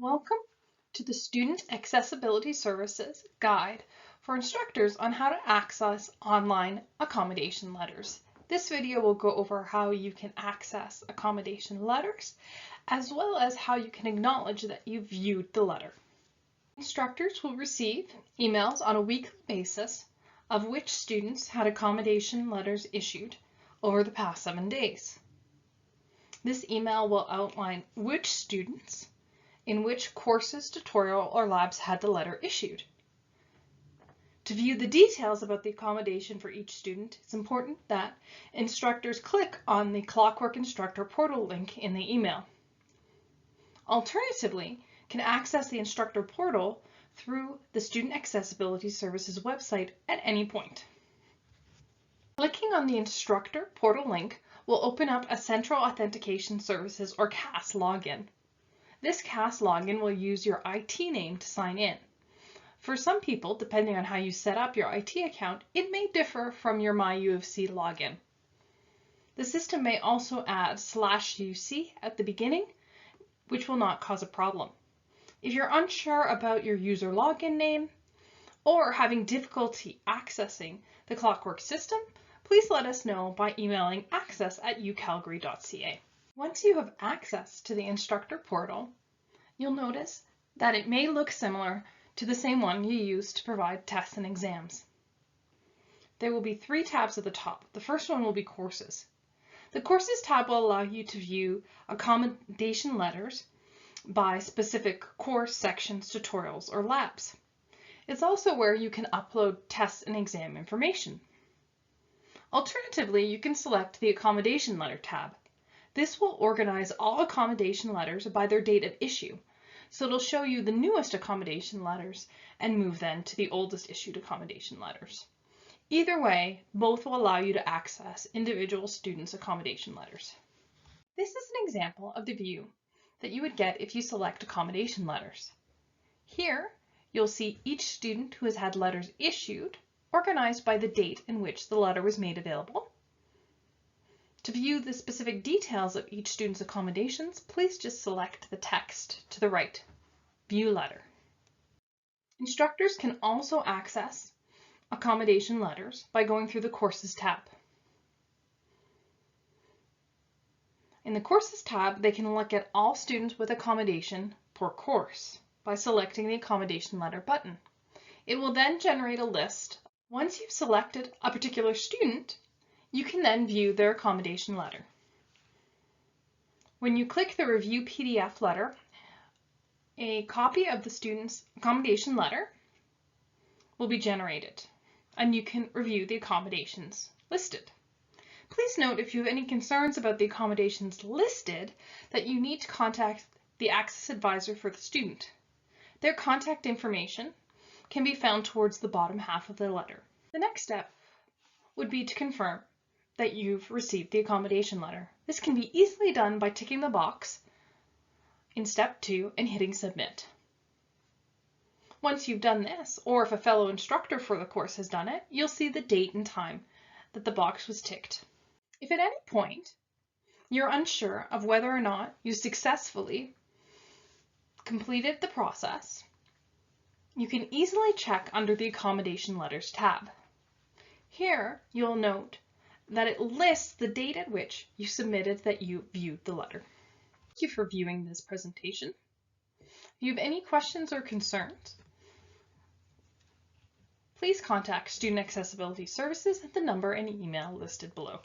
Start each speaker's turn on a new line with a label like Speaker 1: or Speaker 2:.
Speaker 1: Welcome to the Student Accessibility Services Guide for instructors on how to access online accommodation letters. This video will go over how you can access accommodation letters, as well as how you can acknowledge that you viewed the letter. Instructors will receive emails on a weekly basis of which students had accommodation letters issued over the past 7 days. This email will outline which students in which courses, tutorial, or labs had the letter issued. To view the details about the accommodation for each student, it's important that instructors click on the ClockWork Instructor portal link in the email. Alternatively, can access the instructor portal through the Student Accessibility Services website at any point. Clicking on the instructor portal link will open up a Central Authentication Services or CAS login. This CAS login will use your IT name to sign in. For some people, depending on how you set up your IT account, it may differ from your MyUFC login. The system may also add /UC at the beginning, which will not cause a problem. If you're unsure about your user login name or having difficulty accessing the ClockWork system, please let us know by emailing access@ucalgary.ca. Once you have access to the instructor portal, you'll notice that it may look similar to the same one you use to provide tests and exams. There will be 3 tabs at the top. The first one will be Courses. The Courses tab will allow you to view accommodation letters by specific course sections, tutorials, or labs. It's also where you can upload test and exam information. Alternatively, you can select the Accommodation Letter tab. This will organize all accommodation letters by their date of issue, so it'll show you the newest accommodation letters and move then to the oldest issued accommodation letters. Either way, both will allow you to access individual students' accommodation letters. This is an example of the view that you would get if you select accommodation letters. Here, you'll see each student who has had letters issued, organized by the date in which the letter was made available. To view the specific details of each student's accommodations, please just select the text to the right, View Letter. Instructors can also access accommodation letters by going through the Courses tab. In the Courses tab, they can look at all students with accommodation per course by selecting the Accommodation Letter button. It will then generate a list. Once you've selected a particular student, you can then view their accommodation letter. When you click the Review PDF letter, a copy of the student's accommodation letter will be generated, and you can review the accommodations listed. Please note, if you have any concerns about the accommodations listed, that you need to contact the Access Advisor for the student. Their contact information can be found towards the bottom half of the letter. The next step would be to confirm that you've received the accommodation letter. This can be easily done by ticking the box in step 2 and hitting Submit. Once you've done this, or if a fellow instructor for the course has done it, you'll see the date and time that the box was ticked. If at any point you're unsure of whether or not you successfully completed the process, you can easily check under the Accommodation Letters tab. Here, you'll note that it lists the date at which you submitted that you viewed the letter. Thank you for viewing this presentation. If you have any questions or concerns, please contact Student Accessibility Services at the number and email listed below.